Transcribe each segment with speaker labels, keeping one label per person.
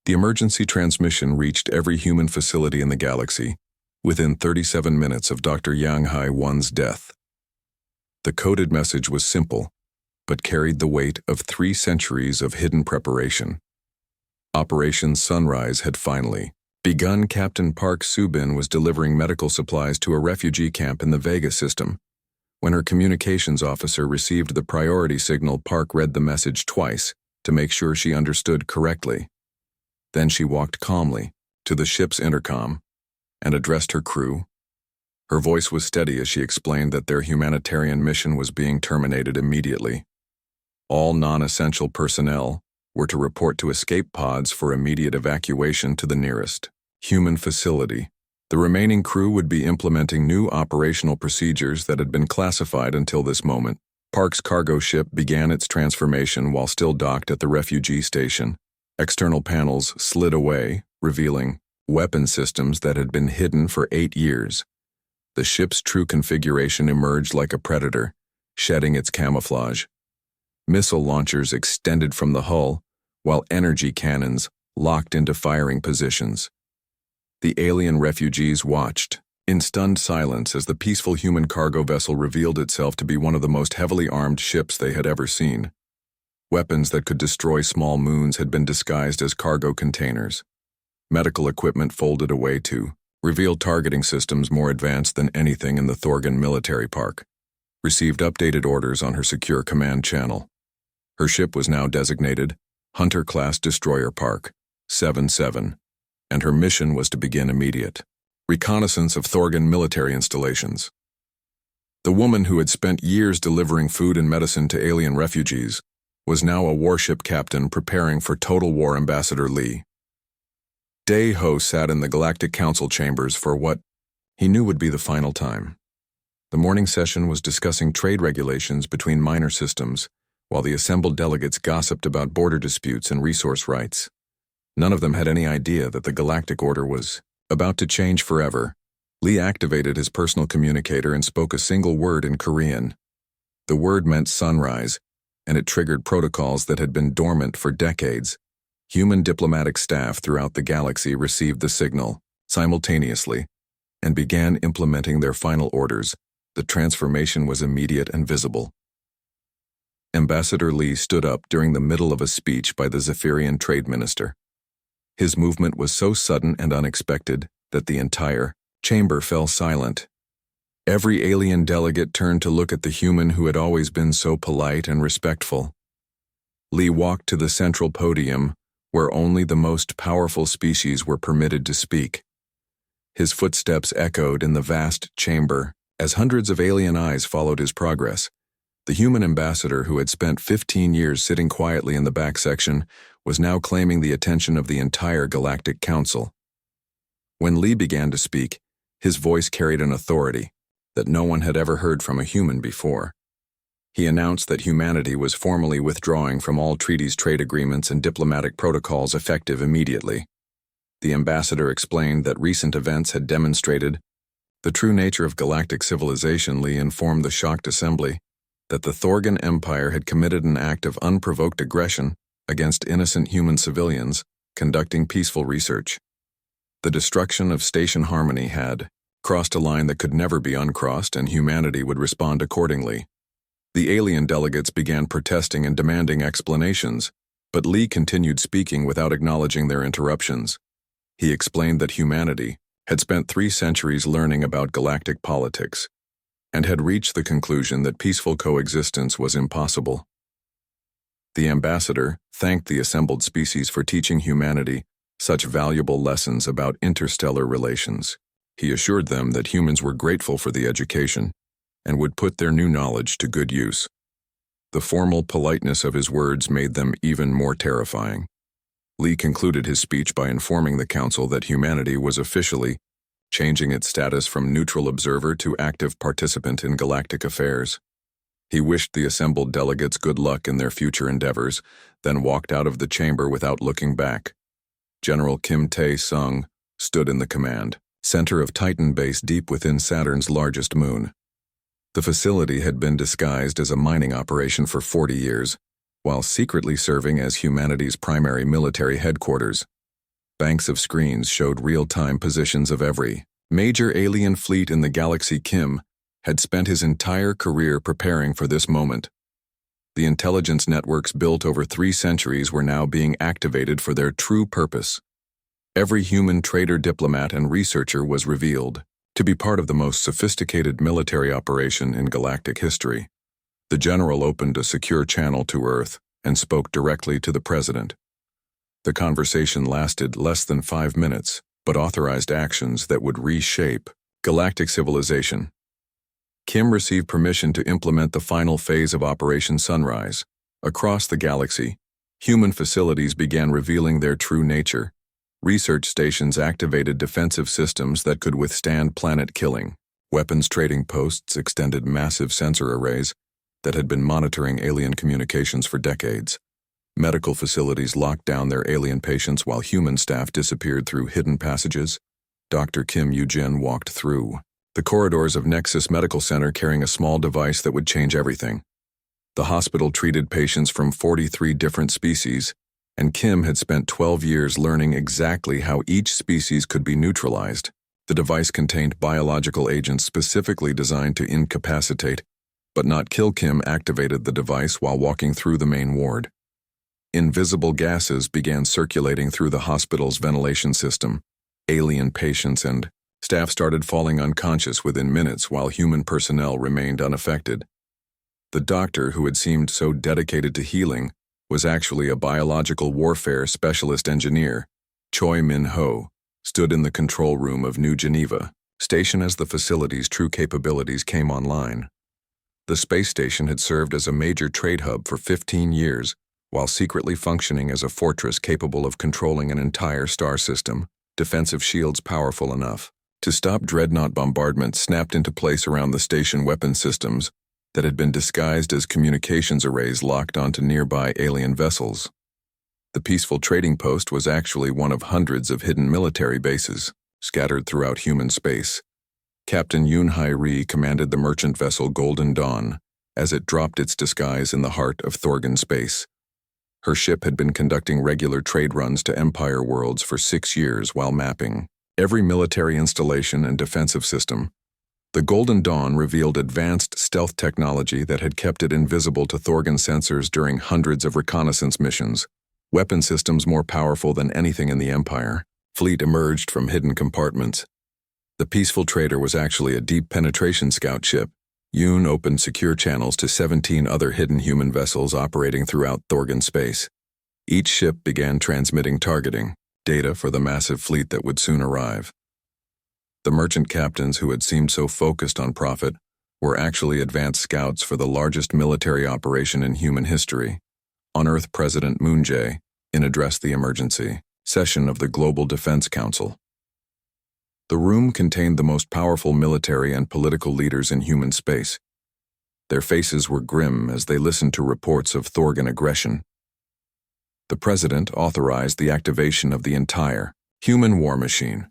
Speaker 1: The emergency transmission reached every human facility in the galaxy within 37 minutes of Dr. Yang Hai-1's death. The coded message was simple, but carried the weight of 3 centuries of hidden preparation. Operation Sunrise had finally begun. Captain Park Subin was delivering medical supplies to a refugee camp in the Vega system. When her communications officer received the priority signal, Park read the message twice to make sure she understood correctly. Then she walked calmly to the ship's intercom and addressed her crew. Her voice was steady as she explained that their humanitarian mission was being terminated immediately. All non-essential personnel were to report to escape pods for immediate evacuation to the nearest human facility. The remaining crew would be implementing new operational procedures that had been classified until this moment. Park's cargo ship began its transformation while still docked at the refugee station. External panels slid away, revealing weapon systems that had been hidden for 8 years. The ship's true configuration emerged like a predator, shedding its camouflage. Missile launchers extended from the hull, while energy cannons locked into firing positions. The alien refugees watched in stunned silence as the peaceful human cargo vessel revealed itself to be one of the most heavily armed ships they had ever seen. Weapons that could destroy small moons had been disguised as cargo containers. Medical equipment folded away to reveal targeting systems more advanced than anything in the Thorgan military park. Received updated orders on her secure command channel. Her ship was now designated Hunter-class Destroyer Park 7-7, and her mission was to begin immediate reconnaissance of Thorgan military installations. The woman who had spent years delivering food and medicine to alien refugees was now a warship captain preparing for total war. Ambassador Lee Day-Ho sat in the Galactic Council chambers for what he knew would be the final time. The morning session was discussing trade regulations between minor systems, while the assembled delegates gossiped about border disputes and resource rights. None of them had any idea that the galactic order was about to change forever. Lee activated his personal communicator and spoke a single word in Korean. The word meant sunrise, and it triggered protocols that had been dormant for decades. Human diplomatic staff throughout the galaxy received the signal simultaneously and began implementing their final orders. The transformation was immediate and visible. Ambassador Lee stood up during the middle of a speech by the Zephyrian trade minister. His movement was so sudden and unexpected that the entire chamber fell silent. Every alien delegate turned to look at the human who had always been so polite and respectful. Lee walked to the central podium, where only the most powerful species were permitted to speak. His footsteps echoed in the vast chamber as hundreds of alien eyes followed his progress. The human ambassador, who had spent 15 years sitting quietly in the back section, was now claiming the attention of the entire Galactic Council. When Lee began to speak, his voice carried an authority that no one had ever heard from a human before. He announced that humanity was formally withdrawing from all treaties, trade agreements, and diplomatic protocols effective immediately. The ambassador explained that recent events had demonstrated the true nature of galactic civilization. Lee informed the shocked assembly that the Thorgan Empire had committed an act of unprovoked aggression against innocent human civilians conducting peaceful research. The destruction of Station Harmony had crossed a line that could never be uncrossed, and humanity would respond accordingly. The alien delegates began protesting and demanding explanations, but Lee continued speaking without acknowledging their interruptions. He explained that humanity had spent 3 centuries learning about galactic politics and had reached the conclusion that peaceful coexistence was impossible. The ambassador thanked the assembled species for teaching humanity such valuable lessons about interstellar relations. He assured them that humans were grateful for the education and would put their new knowledge to good use. The formal politeness of his words made them even more terrifying. Lee concluded his speech by informing the council that humanity was officially changing its status from neutral observer to active participant in galactic affairs. He wished the assembled delegates good luck in their future endeavors, then walked out of the chamber without looking back. General Kim Tae-sung stood in the command center of Titan Base deep within Saturn's largest moon. The facility had been disguised as a mining operation for 40 years, while secretly serving as humanity's primary military headquarters. Banks of screens showed real-time positions of every major alien fleet in the galaxy. Kim had spent his entire career preparing for this moment. The intelligence networks built over 3 centuries were now being activated for their true purpose. Every human trader, diplomat, and researcher was revealed to be part of the most sophisticated military operation in galactic history. The general opened a secure channel to Earth and spoke directly to the president. The conversation lasted less than 5 minutes, but authorized actions that would reshape galactic civilization. Kim received permission to implement the final phase of Operation Sunrise. Across the galaxy, human facilities began revealing their true nature. Research stations activated defensive systems that could withstand planet killing. Weapons trading posts extended massive sensor arrays that had been monitoring alien communications for decades. Medical facilities locked down their alien patients while human staff disappeared through hidden passages. Dr. Kim Yoo-jin walked through the corridors of Nexus Medical Center carrying a small device that would change everything. The hospital treated patients from 43 different species, and Kim had spent 12 years learning exactly how each species could be neutralized. The device contained biological agents specifically designed to incapacitate, but not kill. Kim activated the device while walking through the main ward. Invisible gases began circulating through the hospital's ventilation system. Alien patients and staff started falling unconscious within minutes while human personnel remained unaffected. The doctor, who had seemed so dedicated to healing, was actually a biological warfare specialist engineer. Choi Min-ho stood in the control room of New Geneva Station as the facility's true capabilities came online. The space station had served as a major trade hub for 15 years, while secretly functioning as a fortress capable of controlling an entire star system. Defensive shields powerful enough to stop dreadnought bombardment snapped into place around the station. Weapon systems that had been disguised as communications arrays locked onto nearby alien vessels. The peaceful trading post was actually one of hundreds of hidden military bases scattered throughout human space. Captain Yoon-Hae Ri commanded the merchant vessel Golden Dawn as it dropped its disguise in the heart of Thorgan space. Her ship had been conducting regular trade runs to Empire worlds for 6 years while mapping every military installation and defensive system. The Golden Dawn revealed advanced stealth technology that had kept it invisible to Thorgan sensors during hundreds of reconnaissance missions. Weapon systems more powerful than anything in the Empire. Fleet emerged from hidden compartments. The peaceful trader was actually a deep penetration scout ship. Yoon opened secure channels to 17 other hidden human vessels operating throughout Thorgan space. Each ship began transmitting targeting data for the massive fleet that would soon arrive. The merchant captains who had seemed so focused on profit were actually advanced scouts for the largest military operation in human history. On Earth, President Moon Jae-in addressed the emergency session of the Global Defense Council. The room contained the most powerful military and political leaders in human space. Their faces were grim as they listened to reports of Thorgan aggression. The president authorized the activation of the entire human war machine.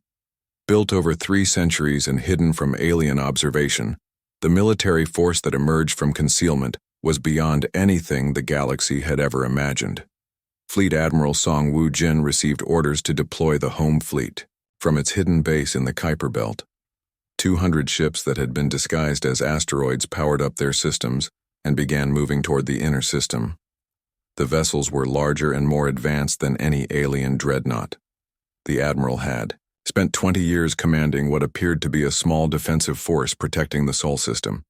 Speaker 1: Built over 3 centuries and hidden from alien observation, the military force that emerged from concealment was beyond anything the galaxy had ever imagined. Fleet Admiral Song Woo-jin received orders to deploy the home fleet from its hidden base in the Kuiper Belt. 200 ships that had been disguised as asteroids powered up their systems and began moving toward the inner system. The vessels were larger and more advanced than any alien dreadnought. The admiral had spent 20 years commanding what appeared to be a small defensive force protecting the Sol system.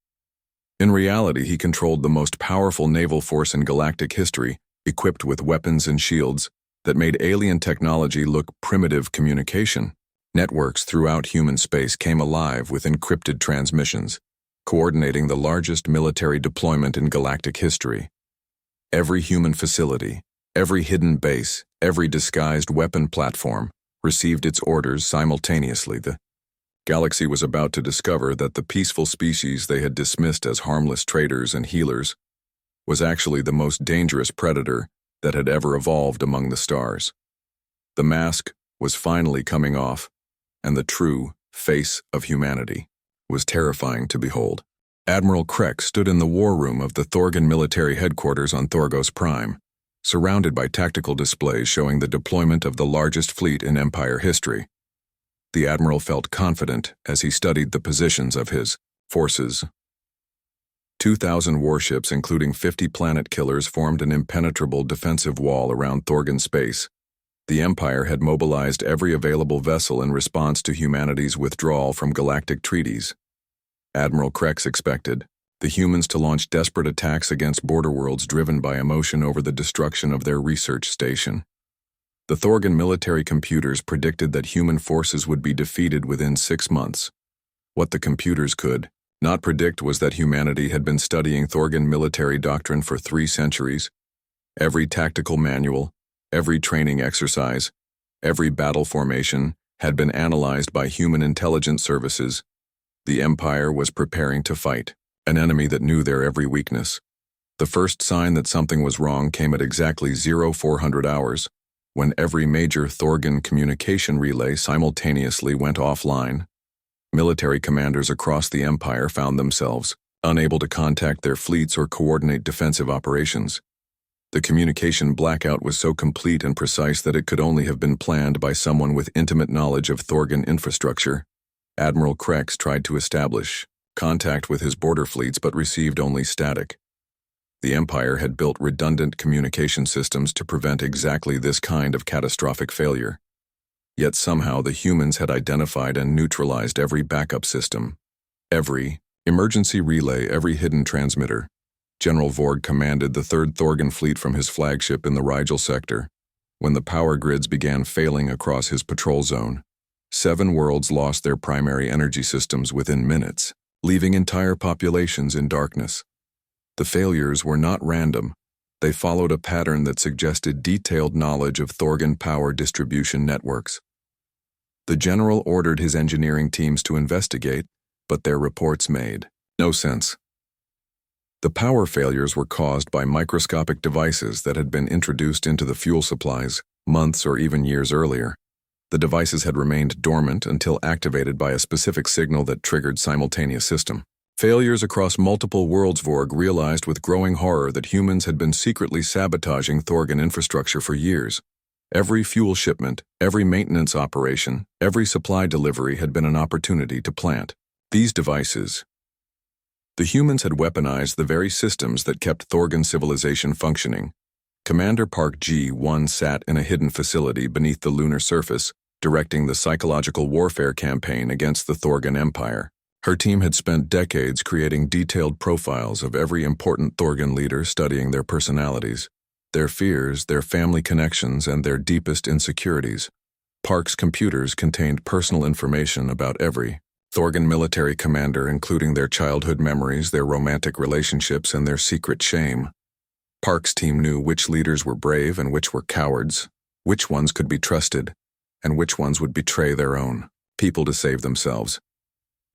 Speaker 1: In reality, he controlled the most powerful naval force in galactic history, equipped with weapons and shields that made alien technology look primitive. Communication networks throughout human space came alive with encrypted transmissions, coordinating the largest military deployment in galactic history. Every human facility, every hidden base, every disguised weapon platform received its orders simultaneously. The galaxy was about to discover that the peaceful species they had dismissed as harmless traders and healers was actually the most dangerous predator that had ever evolved among the stars. The mask was finally coming off, and the true face of humanity was terrifying to behold. Admiral Krek stood in the war room of the Thorgan military headquarters on Thorgos Prime, surrounded by tactical displays showing the deployment of the largest fleet in Empire history. The admiral felt confident as he studied the positions of his forces. 2,000 warships, including 50 planet killers, formed an impenetrable defensive wall around Thorgan space. The Empire had mobilized every available vessel in response to humanity's withdrawal from galactic treaties. Admiral Krex expected the humans to launch desperate attacks against border worlds driven by emotion over the destruction of their research station. The Thorgan military computers predicted that human forces would be defeated within 6 months. What the computers could not predict was that humanity had been studying Thorgan military doctrine for 3 centuries. Every tactical manual, every training exercise, every battle formation had been analyzed by human intelligence services. The Empire was preparing to fight an enemy that knew their every weakness. The first sign that something was wrong came at exactly 0400 hours, when every major Thorgan communication relay simultaneously went offline. Military commanders across the Empire found themselves unable to contact their fleets or coordinate defensive operations. The communication blackout was so complete and precise that it could only have been planned by someone with intimate knowledge of Thorgan infrastructure. Admiral Krex tried to establish contact with his border fleets but received only static. The Empire had built redundant communication systems to prevent exactly this kind of catastrophic failure. Yet somehow the humans had identified and neutralized every backup system, every emergency relay, every hidden transmitter. General Vorg commanded the 3rd Thorgan fleet from his flagship in the Rigel sector. When the power grids began failing across his patrol zone, 7 worlds lost their primary energy systems within minutes, leaving entire populations in darkness. The failures were not random. They followed a pattern that suggested detailed knowledge of Thorgan power distribution networks. The general ordered his engineering teams to investigate, but their reports made no sense. The power failures were caused by microscopic devices that had been introduced into the fuel supplies months or even years earlier. The devices had remained dormant until activated by a specific signal that triggered simultaneous system failures across multiple worlds. Vorg realized with growing horror that humans had been secretly sabotaging Thorgan infrastructure for years. Every fuel shipment, every maintenance operation, every supply delivery had been an opportunity to plant these devices. The humans had weaponized the very systems that kept Thorgan civilization functioning. Commander Park G-1 sat in a hidden facility beneath the lunar surface, directing the psychological warfare campaign against the Thorgan Empire. Her team had spent decades creating detailed profiles of every important Thorgan leader, studying their personalities, their fears, their family connections, and their deepest insecurities. Park's computers contained personal information about every Thorgan military commander, including their childhood memories, their romantic relationships, and their secret shame. Park's team knew which leaders were brave and which were cowards, which ones could be trusted, and which ones would betray their own people to save themselves.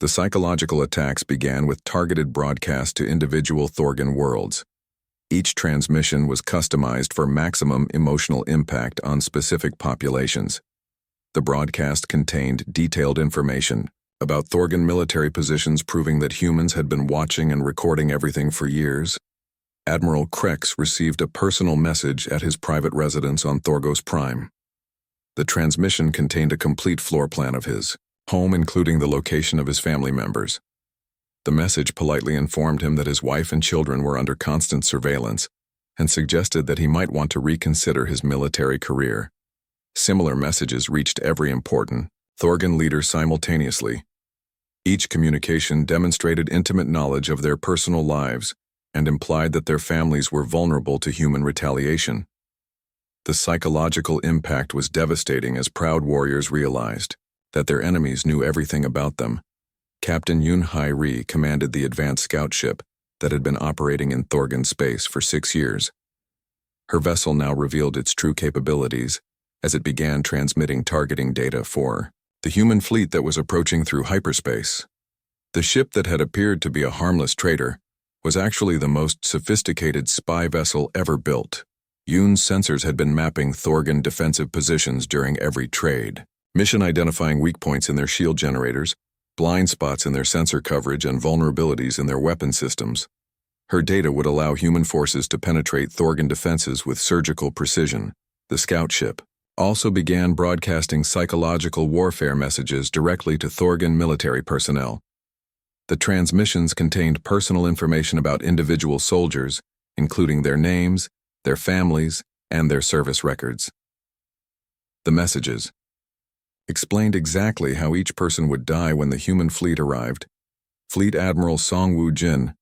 Speaker 1: The psychological attacks began with targeted broadcasts to individual Thorgan worlds. Each transmission was customized for maximum emotional impact on specific populations. The broadcast contained detailed information about Thorgan military positions, proving that humans had been watching and recording everything for years. Admiral Krex received a personal message at his private residence on Thorgos Prime. The transmission contained a complete floor plan of his home, including the location of his family members. The message politely informed him that his wife and children were under constant surveillance and suggested that he might want to reconsider his military career. Similar messages reached every important Thorgan leader simultaneously. Each communication demonstrated intimate knowledge of their personal lives and implied that their families were vulnerable to human retaliation. The psychological impact was devastating as proud warriors realized that their enemies knew everything about them. Captain Yun-Hai Ri commanded the advanced scout ship that had been operating in Thorgan space for 6 years. Her vessel now revealed its true capabilities as it began transmitting targeting data for the human fleet that was approaching through hyperspace. The ship that had appeared to be a harmless traitor was actually the most sophisticated spy vessel ever built. Yoon's sensors had been mapping Thorgan defensive positions during every trade, mission identifying weak points in their shield generators, blind spots in their sensor coverage, and vulnerabilities in their weapon systems. Her data would allow human forces to penetrate Thorgan defenses with surgical precision. The scout ship also began broadcasting psychological warfare messages directly to Thorgan military personnel. The transmissions contained personal information about individual soldiers, including their names, their families, and their service records. The messages explained exactly how each person would die when the human fleet arrived. Fleet Admiral Song Woo-jin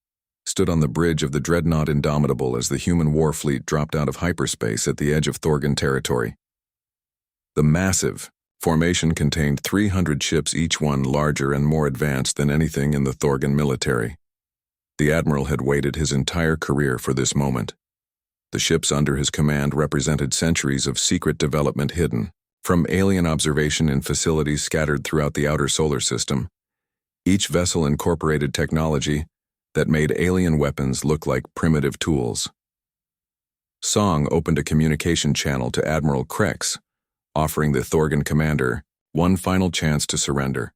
Speaker 1: stood on the bridge of the dreadnought Indomitable as the human war fleet dropped out of hyperspace at the edge of Thorgan territory. The massive formation contained 300 ships, each one larger and more advanced than anything in the Thorgan military. The admiral had waited his entire career for this moment. The ships under his command represented centuries of secret development hidden from alien observation in facilities scattered throughout the outer solar system. Each vessel incorporated technology that made alien weapons look like primitive tools. Song opened a communication channel to Admiral Krex, offering the Thorgan commander one final chance to surrender.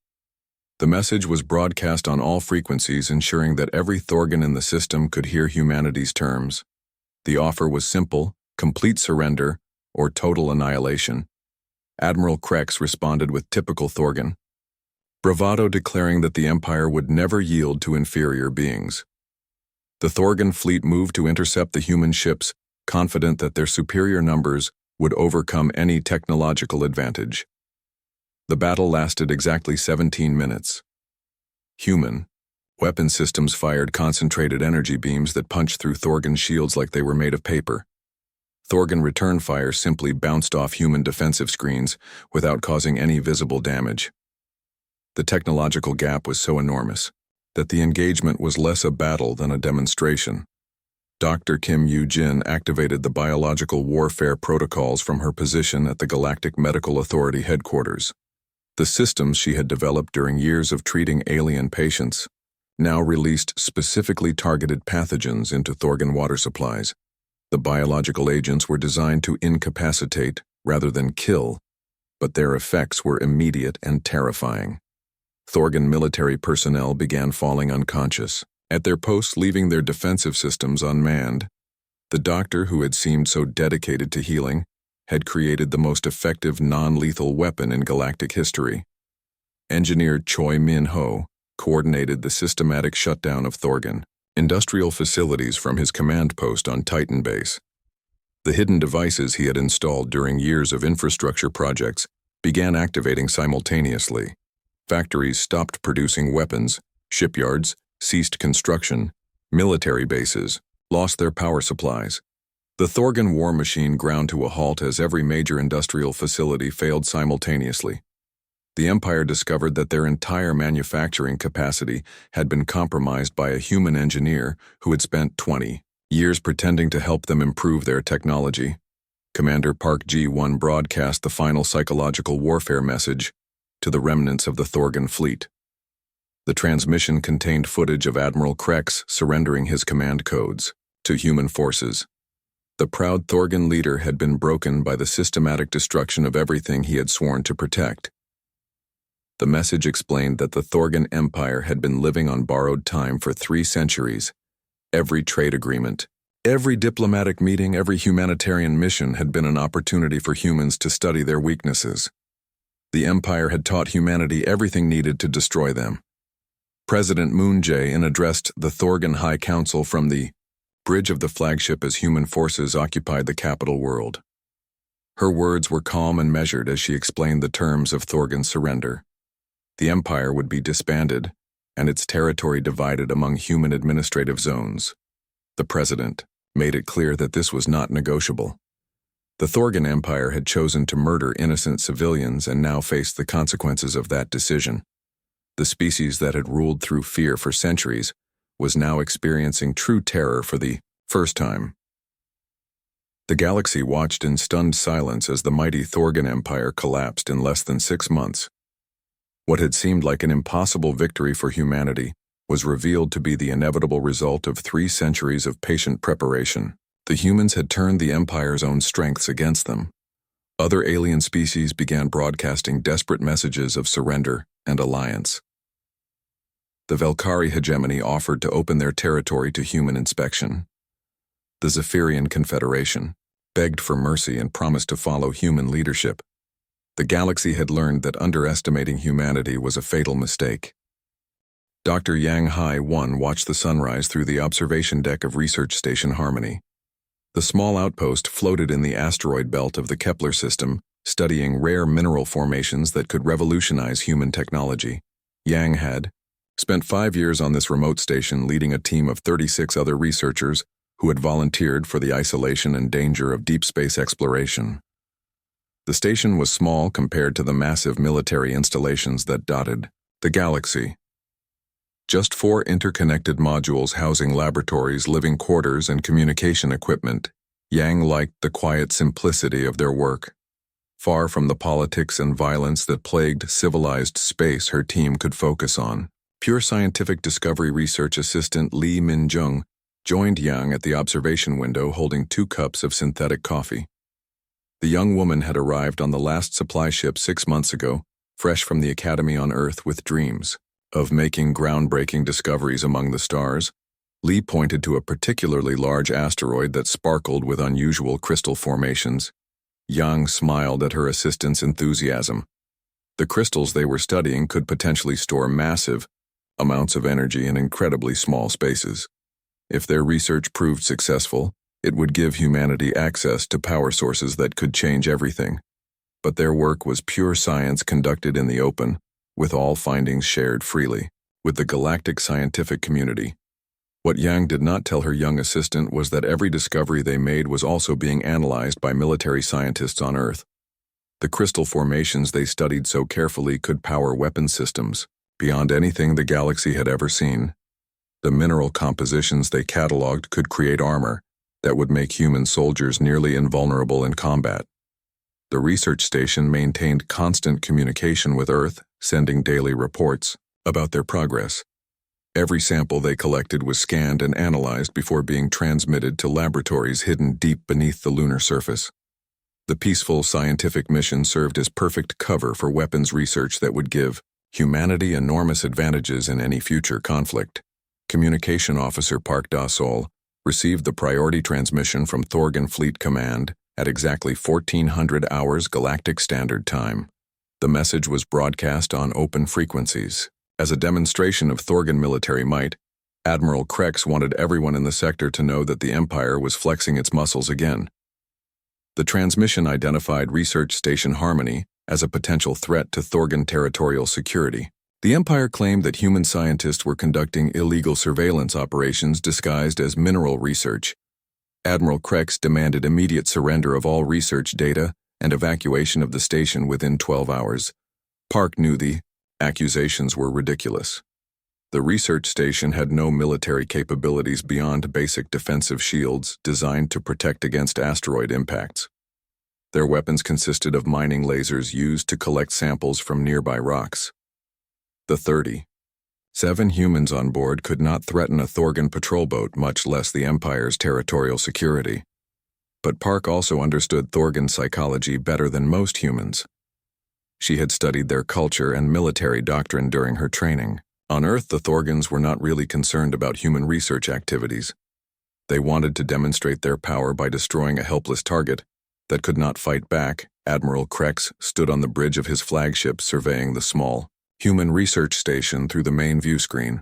Speaker 1: The message was broadcast on all frequencies, ensuring that every Thorgan in the system could hear humanity's terms. The offer was simple: complete surrender or total annihilation. Admiral Krex responded with typical Thorgan bravado, declaring that the Empire would never yield to inferior beings. The Thorgan fleet moved to intercept the human ships, confident that their superior numbers would overcome any technological advantage. The battle lasted exactly 17 minutes. Human weapon systems fired concentrated energy beams that punched through Thorgan's shields like they were made of paper. Thorgan return fire simply bounced off human defensive screens without causing any visible damage. The technological gap was so enormous that the engagement was less a battle than a demonstration. Dr. Kim Yoo-jin activated the biological warfare protocols from her position at the Galactic Medical Authority headquarters. The systems she had developed during years of treating alien patients now released specifically targeted pathogens into Thorgan water supplies. The biological agents were designed to incapacitate rather than kill, but their effects were immediate and terrifying. Thorgan military personnel began falling unconscious at their posts, leaving their defensive systems unmanned. The doctor, who had seemed so dedicated to healing, had created the most effective non-lethal weapon in galactic history. Engineer Choi Min-ho coordinated the systematic shutdown of Thorgan industrial facilities from his command post on Titan Base. The hidden devices he had installed during years of infrastructure projects began activating simultaneously. Factories stopped producing weapons, shipyards ceased construction, military bases lost their power supplies. The Thorgan war machine ground to a halt as every major industrial facility failed simultaneously. The Empire discovered that their entire manufacturing capacity had been compromised by a human engineer who had spent 20 years pretending to help them improve their technology. Commander Park Ji-won broadcast the final psychological warfare message to the remnants of the Thorgan fleet. The transmission contained footage of Admiral Krex surrendering his command codes to human forces. The proud Thorgan leader had been broken by the systematic destruction of everything he had sworn to protect. The message explained that the Thorgan Empire had been living on borrowed time for 3 centuries. Every trade agreement, every diplomatic meeting, every humanitarian mission had been an opportunity for humans to study their weaknesses. The Empire had taught humanity everything needed to destroy them. President Moon Jae-in addressed the Thorgan High Council from the bridge of the flagship as human forces occupied the capital world. Her words were calm and measured as she explained the terms of Thorgan's surrender. The Empire would be disbanded, and its territory divided among human administrative zones. The president made it clear that this was not negotiable. The Thorgan Empire had chosen to murder innocent civilians and now faced the consequences of that decision. The species that had ruled through fear for centuries was now experiencing true terror for the first time. The galaxy watched in stunned silence as the mighty Thorgan Empire collapsed in less than 6 months. What had seemed like an impossible victory for humanity was revealed to be the inevitable result of 3 centuries of patient preparation. The humans had turned the Empire's own strengths against them. Other alien species began broadcasting desperate messages of surrender and alliance. The Velkari hegemony offered to open their territory to human inspection. The Zephyrian Confederation begged for mercy and promised to follow human leadership. The galaxy had learned that underestimating humanity was a fatal mistake. Dr. Yang Hai 1 watched the sunrise through the observation deck of Research Station Harmony. The small outpost floated in the asteroid belt of the Kepler system, studying rare mineral formations that could revolutionize human technology. Yang had spent 5 years on this remote station leading a team of 36 other researchers who had volunteered for the isolation and danger of deep space exploration. The station was small compared to the massive military installations that dotted the galaxy. Just 4 interconnected modules housing laboratories, living quarters, and communication equipment. Yang liked the quiet simplicity of their work. Far from the politics and violence that plagued civilized space, her team could focus on pure scientific discovery. Research assistant Li Minjung joined Yang at the observation window holding 2 cups of synthetic coffee. The young woman had arrived on the last supply ship 6 months ago, fresh from the academy on Earth with dreams of making groundbreaking discoveries among the stars. Li pointed to a particularly large asteroid that sparkled with unusual crystal formations. Yang smiled at her assistant's enthusiasm. The crystals they were studying could potentially store massive amounts of energy in incredibly small spaces. If their research proved successful, it would give humanity access to power sources that could change everything. But their work was pure science conducted in the open, with all findings shared freely with the galactic scientific community. What Yang did not tell her young assistant was that every discovery they made was also being analyzed by military scientists on Earth. The crystal formations they studied so carefully could power weapon systems beyond anything the galaxy had ever seen. The mineral compositions they cataloged could create armor that would make human soldiers nearly invulnerable in combat. The research station maintained constant communication with Earth, sending daily reports about their progress. Every sample they collected was scanned and analyzed before being transmitted to laboratories hidden deep beneath the lunar surface. The peaceful scientific mission served as perfect cover for weapons research that would give humanity enormous advantages in any future conflict. Communication Officer Park Da-Sol received the priority transmission from Thorgan Fleet Command at exactly 1400 hours Galactic Standard Time. The message was broadcast on open frequencies. As a demonstration of Thorgan military might, Admiral Krex wanted everyone in the sector to know that the Empire was flexing its muscles again. The transmission identified Research Station Harmony as a potential threat to Thorgan territorial security. The Empire claimed that human scientists were conducting illegal surveillance operations disguised as mineral research. Admiral Krex demanded immediate surrender of all research data and evacuation of the station within 12 hours. Park knew the accusations were ridiculous. The research station had no military capabilities beyond basic defensive shields designed to protect against asteroid impacts. Their weapons consisted of mining lasers used to collect samples from nearby rocks. The 37 humans on board could not threaten a Thorgan patrol boat, much less the Empire's territorial security. But Park also understood Thorgan psychology better than most humans. She had studied their culture and military doctrine during her training. On Earth, the Thorgans were not really concerned about human research activities. They wanted to demonstrate their power by destroying a helpless target that could not fight back. Admiral Krex stood on the bridge of his flagship surveying the small human research station through the main view screen.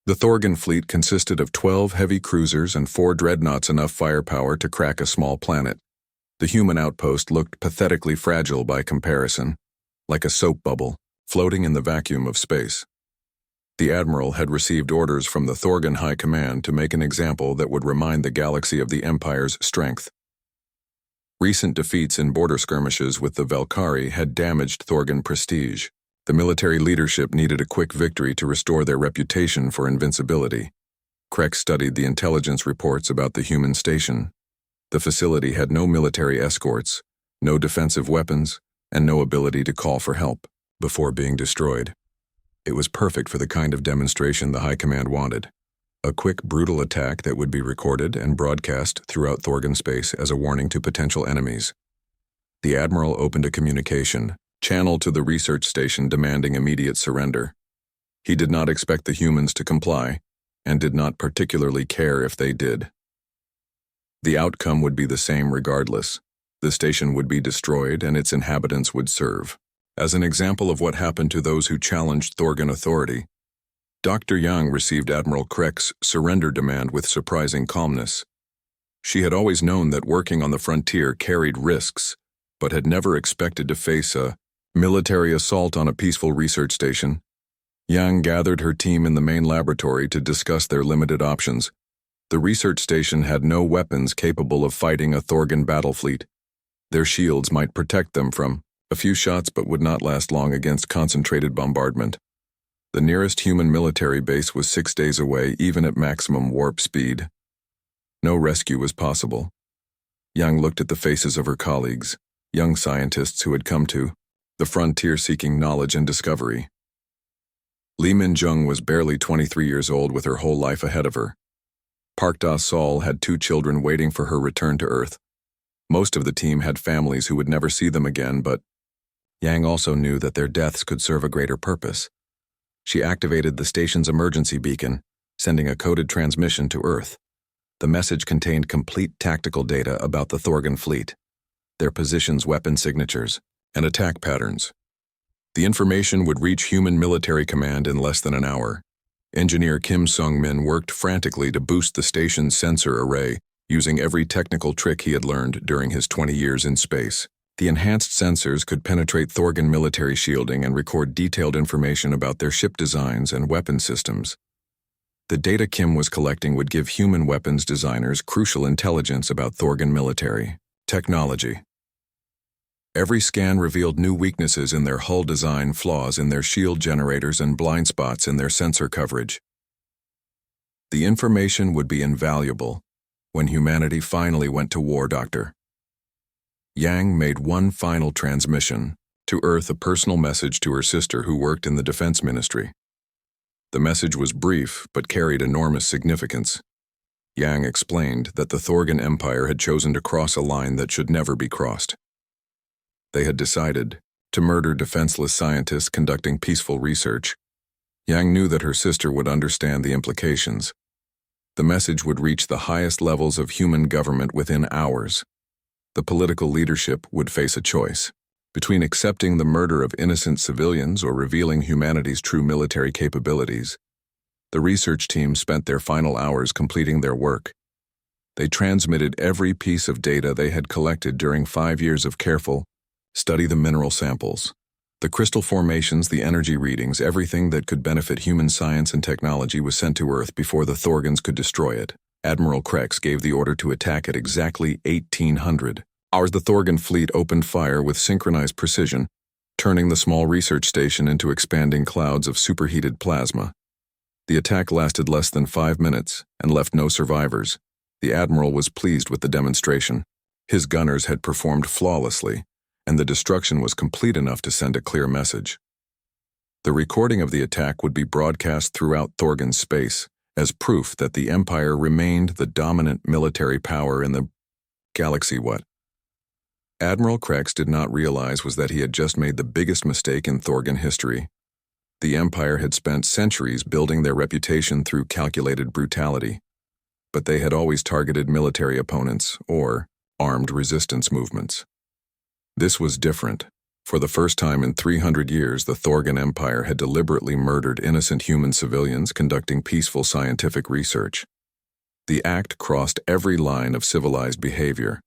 Speaker 1: The Thorgan fleet consisted of 12 heavy cruisers and 4 dreadnoughts, enough firepower to crack a small planet. The human outpost looked pathetically fragile by comparison, like a soap bubble floating in the vacuum of space. The Admiral had received orders from the Thorgan High Command to make an example that would remind the galaxy of the Empire's strength. Recent defeats in border skirmishes with the Velkari had damaged Thorgan prestige. The military leadership needed a quick victory to restore their reputation for invincibility. Krex studied the intelligence reports about the human station. The facility had no military escorts, no defensive weapons, and no ability to call for help before being destroyed. It was perfect for the kind of demonstration the High Command wanted. A quick, brutal attack that would be recorded and broadcast throughout Thorgan space as a warning to potential enemies. The Admiral opened a communication channel to the research station demanding immediate surrender. He did not expect the humans to comply, and did not particularly care if they did. The outcome would be the same regardless. The station would be destroyed and its inhabitants would serve. As an example of what happened to those who challenged Thorgan authority, Dr. Yang received Admiral Kreck's surrender demand with surprising calmness. She had always known that working on the frontier carried risks, but had never expected to face a military assault on a peaceful research station. Yang gathered her team in the main laboratory to discuss their limited options. The research station had no weapons capable of fighting a Thorgan battle fleet. Their shields might protect them from a few shots but would not last long against concentrated bombardment. The nearest human military base was 6 days away, even at maximum warp speed. No rescue was possible. Yang looked at the faces of her colleagues, young scientists who had come to the frontier seeking knowledge and discovery. Lee Min-jung was barely 23 years old with her whole life ahead of her. Park Da-sol had 2 children waiting for her return to Earth. Most of the team had families who would never see them again, but Yang also knew that their deaths could serve a greater purpose. She activated the station's emergency beacon, sending a coded transmission to Earth. The message contained complete tactical data about the Thorgan fleet, their positions, weapon signatures, and attack patterns. The information would reach Human Military Command in less than an hour. Engineer Kim Sung-min worked frantically to boost the station's sensor array, using every technical trick he had learned during his 20 years in space. The enhanced sensors could penetrate Thorgan military shielding and record detailed information about their ship designs and weapon systems. The data Kim was collecting would give human weapons designers crucial intelligence about Thorgan military technology. Every scan revealed new weaknesses in their hull design, flaws in their shield generators, and blind spots in their sensor coverage. The information would be invaluable when humanity finally went to war. Dr. Yang made one final transmission to Earth, a personal message to her sister who worked in the Defense Ministry. The message was brief but carried enormous significance. Yang explained that the Thorgan Empire had chosen to cross a line that should never be crossed. They had decided to murder defenseless scientists conducting peaceful research. Yang knew that her sister would understand the implications. The message would reach the highest levels of human government within hours. The political leadership would face a choice between accepting the murder of innocent civilians or revealing humanity's true military capabilities. The research team spent their final hours completing their work. They transmitted every piece of data they had collected during 5 years of careful study: the mineral samples, the crystal formations, the energy readings. Everything that could benefit human science and technology was sent to Earth before the Thorgans could destroy it. Admiral Krex gave the order to attack at exactly 1800 hours. The Thorgan fleet opened fire with synchronized precision, turning the small research station into expanding clouds of superheated plasma. The attack lasted less than 5 minutes and left no survivors. The Admiral was pleased with the demonstration. His gunners had performed flawlessly, and the destruction was complete enough to send a clear message. The recording of the attack would be broadcast throughout Thorgan space as proof that the Empire remained the dominant military power in the galaxy. What Admiral Krex did not realize was that he had just made the biggest mistake in Thorgan history. The Empire had spent centuries building their reputation through calculated brutality, but they had always targeted military opponents or armed resistance movements. This was different. For the first time in 300 years, the Thorgan Empire had deliberately murdered innocent human civilians conducting peaceful scientific research. The act crossed every line of civilized behavior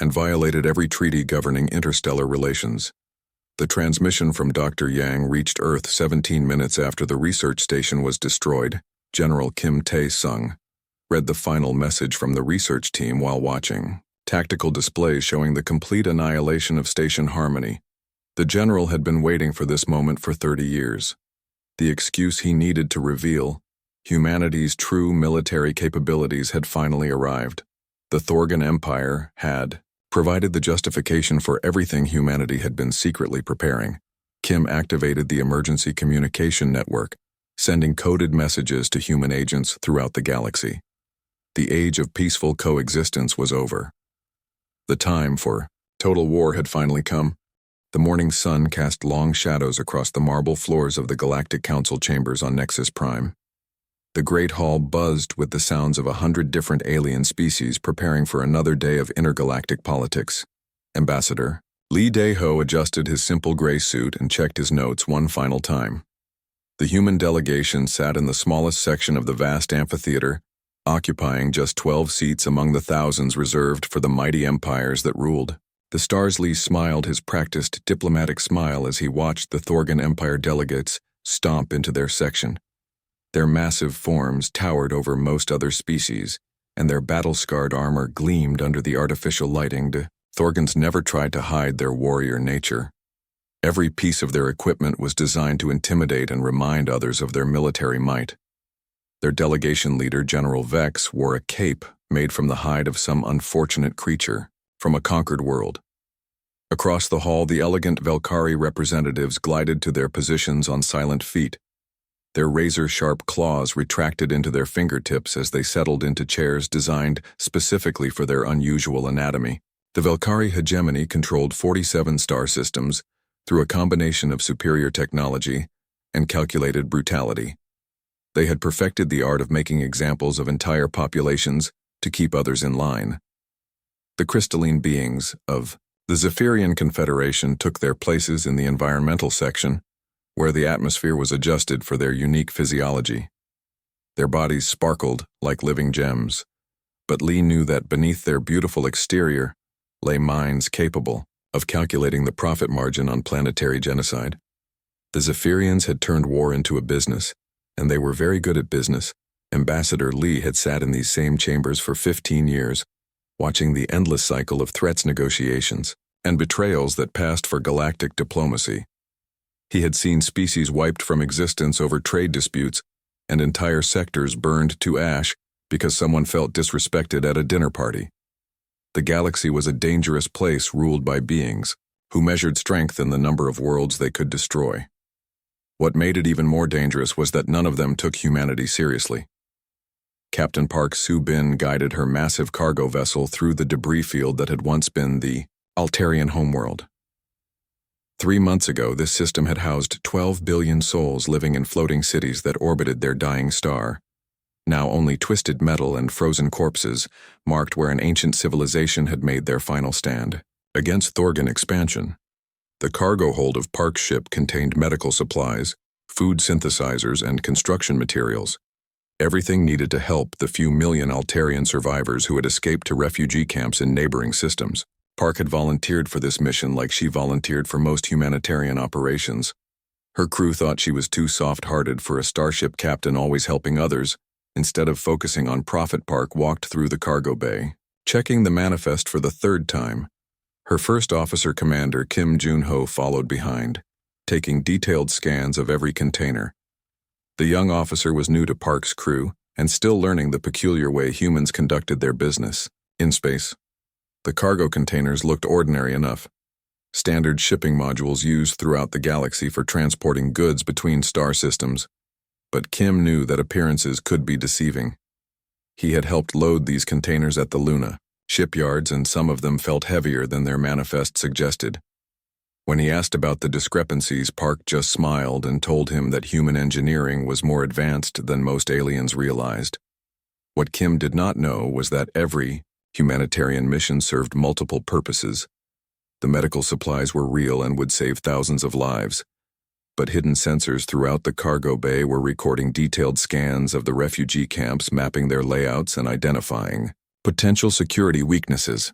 Speaker 1: and violated every treaty governing interstellar relations. The transmission from Dr. Yang reached Earth 17 minutes after the research station was destroyed. General Kim Tae-sung read the final message from the research team while watching tactical displays showing the complete annihilation of station harmony. The general had been waiting for this moment for 30 years. The excuse he needed to reveal humanity's true military capabilities had finally arrived. The Thorgan Empire had provided the justification for everything humanity had been secretly preparing. Kim activated the emergency communication network, sending coded messages to human agents throughout the galaxy. The age of peaceful coexistence was over. The time for total war had finally come. The morning sun cast long shadows across the marble floors of the Galactic Council chambers on Nexus Prime. The Great Hall buzzed with the sounds of 100 different alien species preparing for another day of intergalactic politics. Ambassador Lee Dae-ho adjusted his simple gray suit and checked his notes one final time. The human delegation sat in the smallest section of the vast amphitheater, occupying just 12 seats among the thousands reserved for the mighty empires that ruled. The Starsley smiled his practiced diplomatic smile as he watched the Thorgan Empire delegates stomp into their section. Their massive forms towered over most other species, and their battle-scarred armor gleamed under the artificial lighting. The Thorgans never tried to hide their warrior nature. Every piece of their equipment was designed to intimidate and remind others of their military might. Their delegation leader, General Vex, wore a cape made from the hide of some unfortunate creature from a conquered world. Across the hall, the elegant Velkari representatives glided to their positions on silent feet. Their razor-sharp claws retracted into their fingertips as they settled into chairs designed specifically for their unusual anatomy. The Velkari hegemony controlled 47 star systems through a combination of superior technology and calculated brutality. They had perfected the art of making examples of entire populations to keep others in line. The crystalline beings of the Zephyrian Confederation took their places in the environmental section, where the atmosphere was adjusted for their unique physiology. Their bodies sparkled like living gems, but Lee knew that beneath their beautiful exterior lay minds capable of calculating the profit margin on planetary genocide. The Zephyrians had turned war into a business, and they were very good at business. Ambassador Lee had sat in these same chambers for 15 years, watching the endless cycle of threats, negotiations, and betrayals that passed for galactic diplomacy. He had seen species wiped from existence over trade disputes and entire sectors burned to ash because someone felt disrespected at a dinner party. The galaxy was a dangerous place ruled by beings who measured strength in the number of worlds they could destroy. What made it even more dangerous was that none of them took humanity seriously. Captain Park Soo-bin guided her massive cargo vessel through the debris field that had once been the Altarian homeworld. 3 months ago, this system had housed 12 billion souls living in floating cities that orbited their dying star. Now only twisted metal and frozen corpses marked where an ancient civilization had made their final stand against Thorgan expansion. The cargo hold of Park's ship contained medical supplies, food synthesizers, and construction materials. Everything needed to help the few million Altarian survivors who had escaped to refugee camps in neighboring systems. Park had volunteered for this mission like she volunteered for most humanitarian operations. Her crew thought she was too soft-hearted for a starship captain always helping others. Instead of focusing on profit, Park walked through the cargo bay, checking the manifest for the 3rd time. Her first officer commander, Kim Jun-ho, followed behind, taking detailed scans of every container. The young officer was new to Park's crew and still learning the peculiar way humans conducted their business in space. The cargo containers looked ordinary enough, standard shipping modules used throughout the galaxy for transporting goods between star systems. But Kim knew that appearances could be deceiving. He had helped load these containers at the Luna shipyards, and some of them felt heavier than their manifest suggested. When he asked about the discrepancies, Park just smiled and told him that human engineering was more advanced than most aliens realized. What Kim did not know was that every humanitarian mission served multiple purposes. The medical supplies were real and would save thousands of lives, but hidden sensors throughout the cargo bay were recording detailed scans of the refugee camps, mapping their layouts and identifying potential security weaknesses.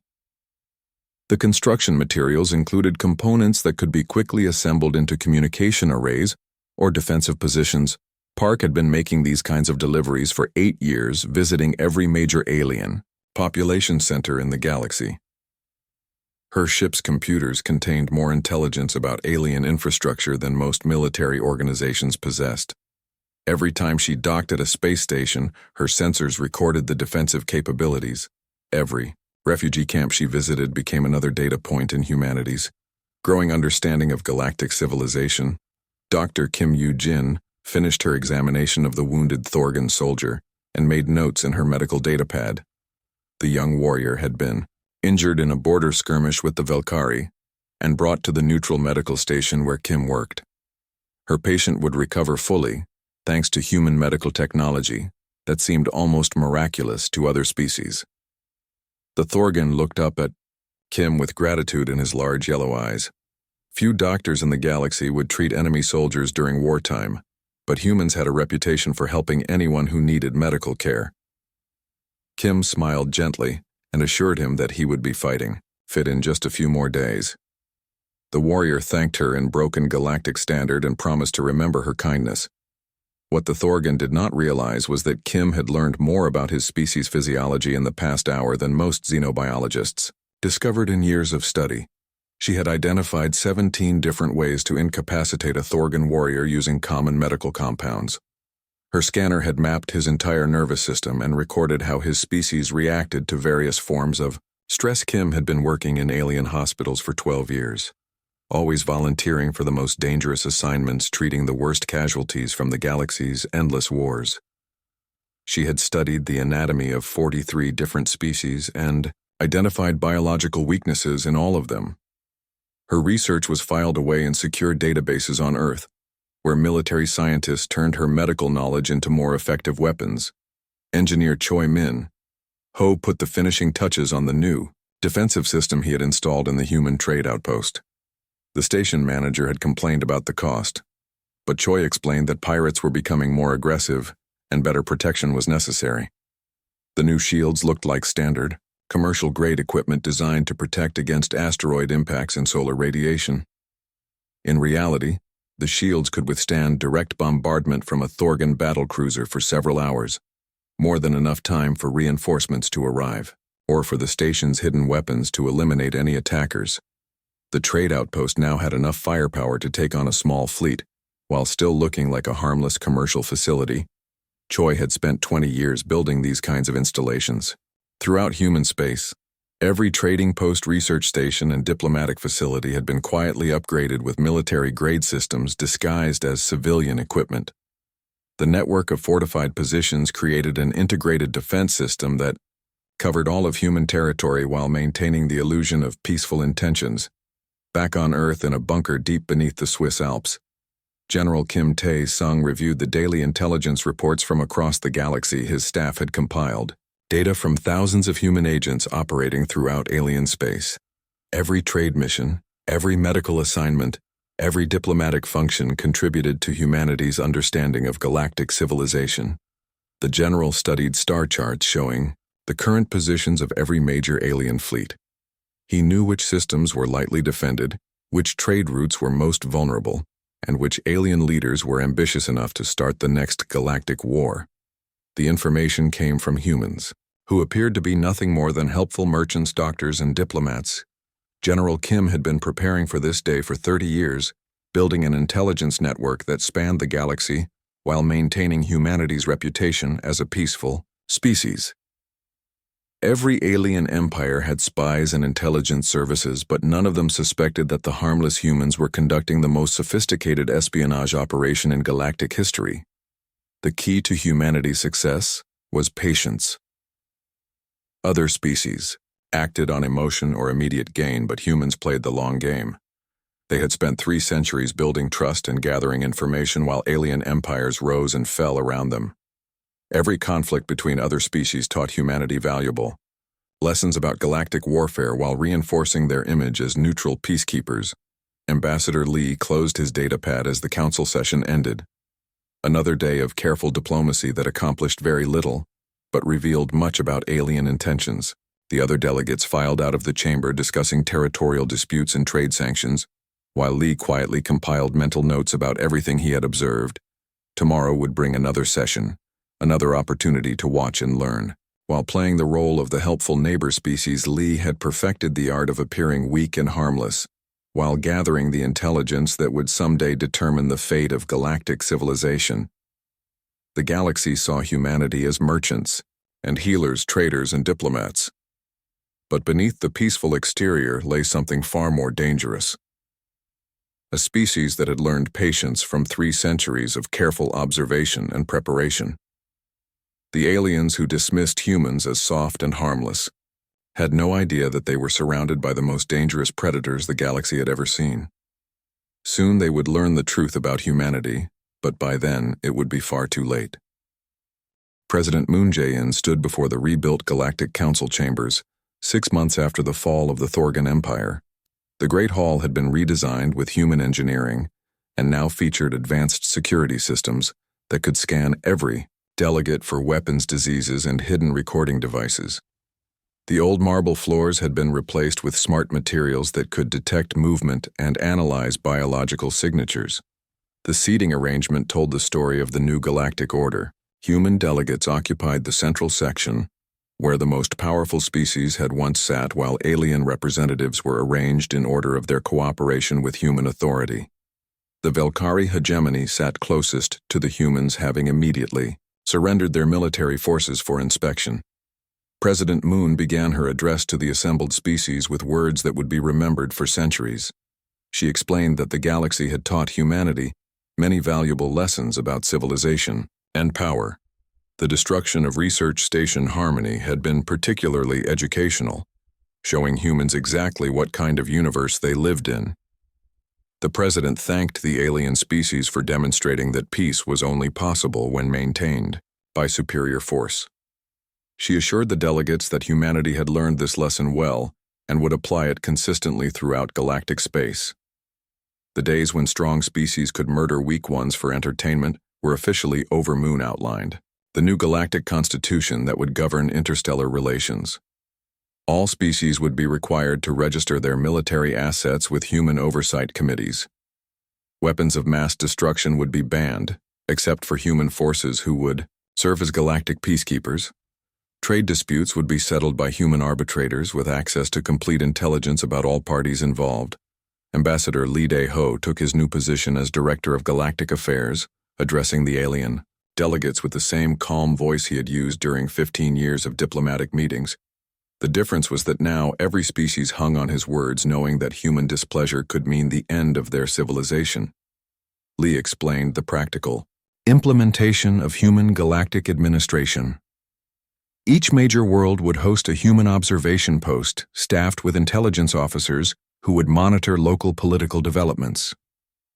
Speaker 1: The construction materials included components that could be quickly assembled into communication arrays or defensive positions. Park had been making these kinds of deliveries for 8 years, visiting every major alien population center in the galaxy. Her ship's computers contained more intelligence about alien infrastructure than most military organizations possessed. Every time she docked at a space station, her sensors recorded the defensive capabilities. Every refugee camp she visited became another data point in humanity's growing understanding of galactic civilization. Dr. Kim Yoo-jin finished her examination of the wounded Thorgan soldier and made notes in her medical data pad. The young warrior had been injured in a border skirmish with the Velkari. and brought to the neutral medical station where Kim worked. Her patient would recover fully, thanks to human medical technology that seemed almost miraculous to other species. The Thorgan looked up at Kim with gratitude in his large yellow eyes. Few doctors in the galaxy would treat enemy soldiers during wartime, but humans had a reputation for helping anyone who needed medical care. Kim smiled gently and assured him that he would be fighting fit in just a few more days. The warrior thanked her in broken galactic standard and promised to remember her kindness. What the Thorgan did not realize was that Kim had learned more about his species' physiology in the past hour than most xenobiologists, discovered in years of study. She had identified 17 different ways to incapacitate a Thorgan warrior using common medical compounds. Her scanner had mapped his entire nervous system and recorded how his species reacted to various forms of stress. Kim had been working in alien hospitals for 12 years, always volunteering for the most dangerous assignments, treating the worst casualties from the galaxy's endless wars. She had studied the anatomy of 43 different species and identified biological weaknesses in all of them. Her research was filed away in secure databases on Earth, where military scientists turned her medical knowledge into more effective weapons. Engineer Choi Min Ho put the finishing touches on the new, defensive system he had installed in the human trade outpost. The station manager had complained about the cost, but Choi explained that pirates were becoming more aggressive and better protection was necessary. The new shields looked like standard, commercial-grade equipment designed to protect against asteroid impacts and solar radiation. In reality, the shields could withstand direct bombardment from a Thorgan battlecruiser for several hours, more than enough time for reinforcements to arrive, or for the station's hidden weapons to eliminate any attackers. The trade outpost now had enough firepower to take on a small fleet, while still looking like a harmless commercial facility. Choi had spent 20 years building these kinds of installations. Throughout human space, every trading post, research station, and diplomatic facility had been quietly upgraded with military-grade systems disguised as civilian equipment. The network of fortified positions created an integrated defense system that covered all of human territory while maintaining the illusion of peaceful intentions. Back on Earth in a bunker deep beneath the Swiss Alps, General Kim Tae-sung reviewed the daily intelligence reports from across the galaxy his staff had compiled. Data from thousands of human agents operating throughout alien space. Every trade mission, every medical assignment, every diplomatic function contributed to humanity's understanding of galactic civilization. The general studied star charts showing the current positions of every major alien fleet. He knew which systems were lightly defended, which trade routes were most vulnerable, and which alien leaders were ambitious enough to start the next galactic war. The information came from humans, who appeared to be nothing more than helpful merchants, doctors, and diplomats. General Kim had been preparing for this day for 30 years, building an intelligence network that spanned the galaxy while maintaining humanity's reputation as a peaceful species. Every alien empire had spies and intelligence services, but none of them suspected that the harmless humans were conducting the most sophisticated espionage operation in galactic history. The key to humanity's success was patience. Other species acted on emotion or immediate gain, but humans played the long game. They had spent 3 centuries building trust and gathering information while alien empires rose and fell around them. Every conflict between other species taught humanity valuable lessons about galactic warfare while reinforcing their image as neutral peacekeepers. Ambassador Lee closed his datapad as the council session ended. Another day of careful diplomacy that accomplished very little, but revealed much about alien intentions. The other delegates filed out of the chamber discussing territorial disputes and trade sanctions, while Lee quietly compiled mental notes about everything he had observed. Tomorrow would bring another session, another opportunity to watch and learn. While playing the role of the helpful neighbor species, Lee had perfected the art of appearing weak and harmless, while gathering the intelligence that would someday determine the fate of galactic civilization. The galaxy saw humanity as merchants, and healers, traders, and diplomats. But beneath the peaceful exterior lay something far more dangerous. A species that had learned patience from 3 centuries of careful observation and preparation. The aliens who dismissed humans as soft and harmless had no idea that they were surrounded by the most dangerous predators the galaxy had ever seen. Soon they would learn the truth about humanity, but by then it would be far too late. President Moon Jae-in stood before the rebuilt Galactic Council chambers, 6 months after the fall of the Thorgan Empire. The Great Hall had been redesigned with human engineering and now featured advanced security systems that could scan every delegate for weapons, diseases, and hidden recording devices. The old marble floors had been replaced with smart materials that could detect movement and analyze biological signatures. The seating arrangement told the story of the new galactic order. Human delegates occupied the central section, where the most powerful species had once sat, while alien representatives were arranged in order of their cooperation with human authority. The Velkari hegemony sat closest to the humans, having immediately surrendered their military forces for inspection. President Moon began her address to the assembled species with words that would be remembered for centuries. She explained that the galaxy had taught humanity many valuable lessons about civilization and power. The destruction of Research Station Harmony had been particularly educational, showing humans exactly what kind of universe they lived in. The president thanked the alien species for demonstrating that peace was only possible when maintained by superior force. She assured the delegates that humanity had learned this lesson well and would apply it consistently throughout galactic space. The days when strong species could murder weak ones for entertainment were officially over. Moon outlined the new galactic constitution that would govern interstellar relations. All species would be required to register their military assets with human oversight committees. Weapons of mass destruction would be banned, except for human forces who would serve as galactic peacekeepers. Trade disputes would be settled by human arbitrators with access to complete intelligence about all parties involved. Ambassador Lee Dae-ho took his new position as Director of Galactic Affairs, addressing the alien delegates with the same calm voice he had used during 15 years of diplomatic meetings. The difference was that now every species hung on his words, knowing that human displeasure could mean the end of their civilization. Lee explained the practical implementation of human galactic administration. Each major world would host a human observation post staffed with intelligence officers who would monitor local political developments.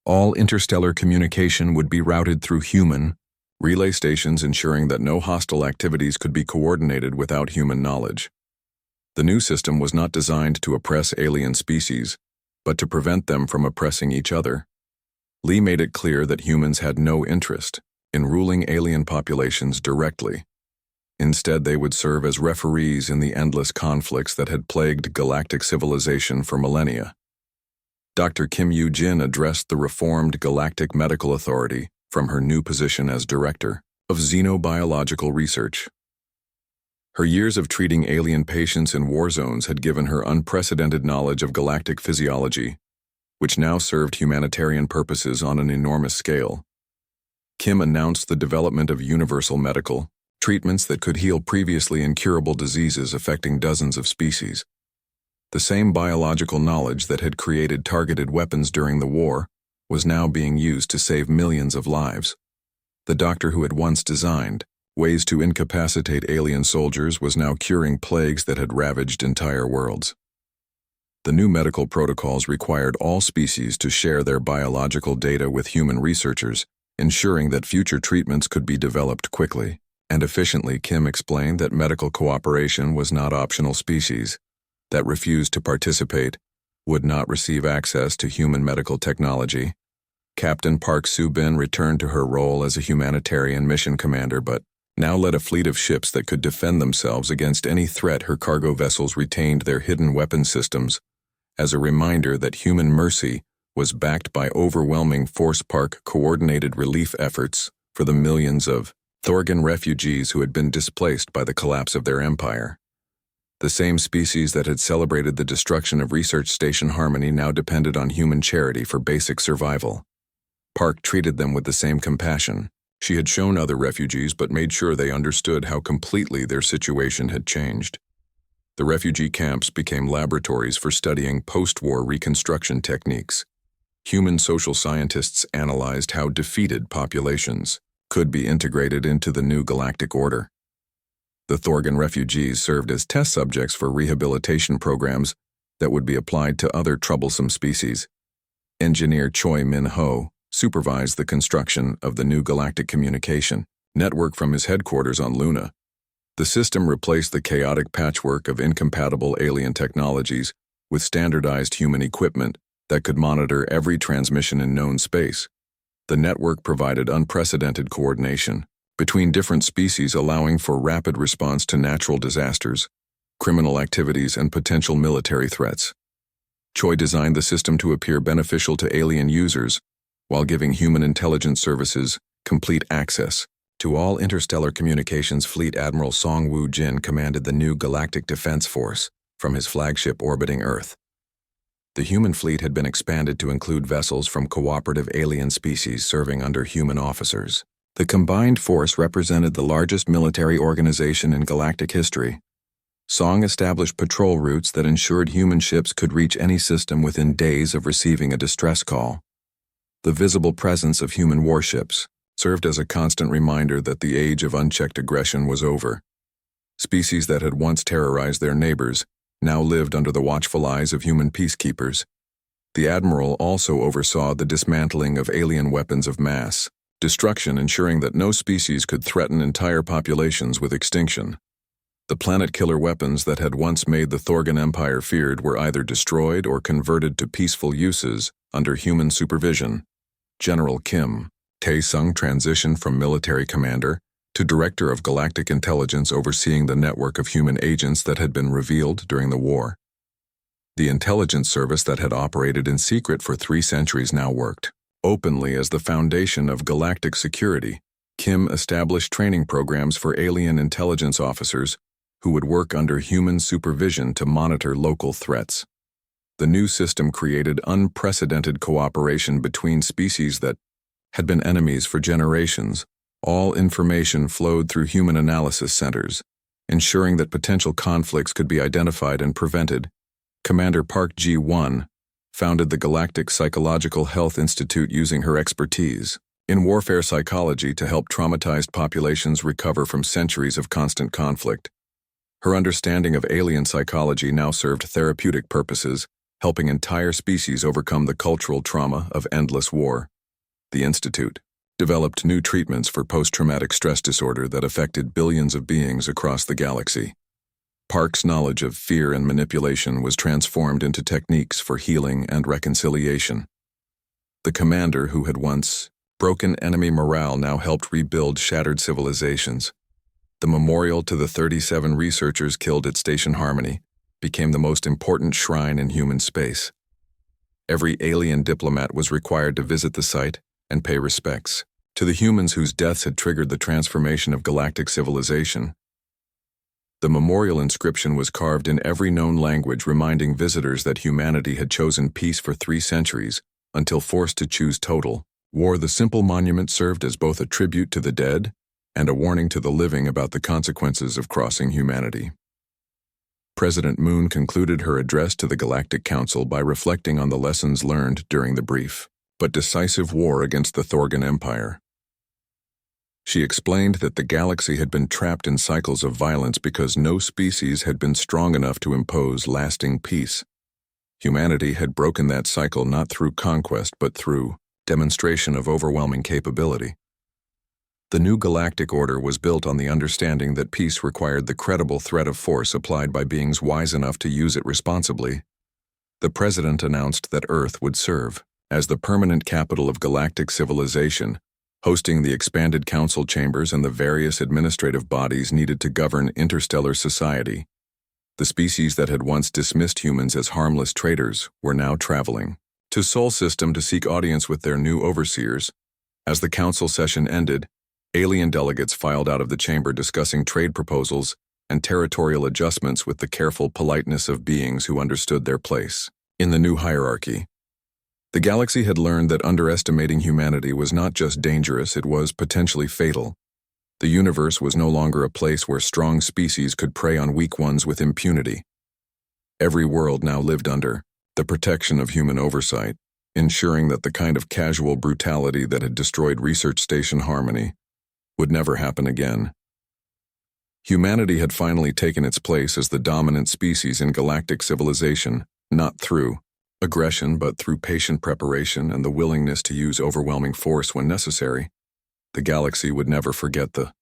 Speaker 1: All interstellar communication would be routed through human relay stations, ensuring that no hostile activities could be coordinated without human knowledge. The new system was not designed to oppress alien species, but to prevent them from oppressing each other. Lee made it clear that humans had no interest in ruling alien populations directly. Instead, they would serve as referees in the endless conflicts that had plagued galactic civilization for millennia. Dr. Kim Yoo-jin addressed the reformed Galactic Medical Authority from her new position as Director of Xenobiological Research. Her years of treating alien patients in war zones had given her unprecedented knowledge of galactic physiology, which now served humanitarian purposes on an enormous scale. Kim announced the development of universal medical treatments that could heal previously incurable diseases affecting dozens of species. The same biological knowledge that had created targeted weapons during the war was now being used to save millions of lives. The doctor who had once designed ways to incapacitate alien soldiers was now curing plagues that had ravaged entire worlds. The new medical protocols required all species to share their biological data with human researchers, ensuring that future treatments could be developed quickly and efficiently. Kim explained that medical cooperation was not optional. Species that refused to participate would not receive access to human medical technology. Captain Park Soo-bin returned to her role as a humanitarian mission commander, but now led a fleet of ships that could defend themselves against any threat. Her cargo vessels retained their hidden weapon systems as a reminder that human mercy was backed by overwhelming force. Park coordinated relief efforts for the millions of Thorgan refugees who had been displaced by the collapse of their empire. The same species that had celebrated the destruction of Research Station Harmony now depended on human charity for basic survival. Park treated them with the same compassion. She had shown other refugees but made sure they understood how completely their situation had changed. The refugee camps became laboratories for studying post-war reconstruction techniques. Human social scientists analyzed how defeated populations could be integrated into the new galactic order. The Thorgan refugees served as test subjects for rehabilitation programs that would be applied to other troublesome species. Engineer Choi Min-ho supervised the construction of the new galactic communication network from his headquarters on Luna. The system replaced the chaotic patchwork of incompatible alien technologies with standardized human equipment that could monitor every transmission in known space. The network provided unprecedented coordination between different species, allowing for rapid response to natural disasters, criminal activities, and potential military threats. Choi designed the system to appear beneficial to alien users while giving human intelligence services complete access to all interstellar communications. Fleet Admiral Song Woo-jin commanded the new Galactic Defense Force from his flagship orbiting Earth. The human fleet had been expanded to include vessels from cooperative alien species serving under human officers. The combined force represented the largest military organization in galactic history. Song established patrol routes that ensured human ships could reach any system within days of receiving a distress call. The visible presence of human warships served as a constant reminder that the age of unchecked aggression was over. Species that had once terrorized their neighbors now lived under the watchful eyes of human peacekeepers. The Admiral also oversaw the dismantling of alien weapons of mass destruction, ensuring that no species could threaten entire populations with extinction. The planet-killer weapons that had once made the Thorgan Empire feared were either destroyed or converted to peaceful uses under human supervision. General Kim Tae-sung transitioned from military commander to director of galactic intelligence, overseeing the network of human agents that had been revealed during the war. The intelligence service that had operated in secret for 3 centuries now worked openly as the foundation of galactic security. Kim established training programs for alien intelligence officers who would work under human supervision to monitor local threats. The new system created unprecedented cooperation between species that had been enemies for generations. All information flowed through human analysis centers, ensuring that potential conflicts could be identified and prevented. Commander Park Ji-won founded the Galactic Psychological Health Institute using her expertise in warfare psychology to help traumatized populations recover from centuries of constant conflict. Her understanding of alien psychology now served therapeutic purposes, helping entire species overcome the cultural trauma of endless war. The Institute developed new treatments for post-traumatic stress disorder that affected billions of beings across the galaxy. Park's knowledge of fear and manipulation was transformed into techniques for healing and reconciliation. The commander who had once broken enemy morale now helped rebuild shattered civilizations. The memorial to the 37 researchers killed at Station Harmony became the most important shrine in human space. Every alien diplomat was required to visit the site and pay respects to the humans whose deaths had triggered the transformation of galactic civilization. The memorial inscription was carved in every known language, reminding visitors that humanity had chosen peace for 3 centuries until forced to choose total war. The simple monument served as both a tribute to the dead and a warning to the living about the consequences of crossing humanity. President Moon concluded her address to the Galactic Council by reflecting on the lessons learned during the brief but decisive war against the Thorgan Empire. She explained that the galaxy had been trapped in cycles of violence because no species had been strong enough to impose lasting peace. Humanity had broken that cycle not through conquest but through demonstration of overwhelming capability. The new galactic order was built on the understanding that peace required the credible threat of force applied by beings wise enough to use it responsibly. The president announced that Earth would serve as the permanent capital of galactic civilization, hosting the expanded council chambers and the various administrative bodies needed to govern interstellar society. The species that had once dismissed humans as harmless traitors were now traveling to Sol System to seek audience with their new overseers. As the council session ended, alien delegates filed out of the chamber discussing trade proposals and territorial adjustments with the careful politeness of beings who understood their place in the new hierarchy. The galaxy had learned that underestimating humanity was not just dangerous, it was potentially fatal. The universe was no longer a place where strong species could prey on weak ones with impunity. Every world now lived under the protection of human oversight, ensuring that the kind of casual brutality that had destroyed Research Station Harmony would never happen again. Humanity had finally taken its place as the dominant species in galactic civilization, not through aggression but through patient preparation and the willingness to use overwhelming force when necessary. The galaxy would never forget the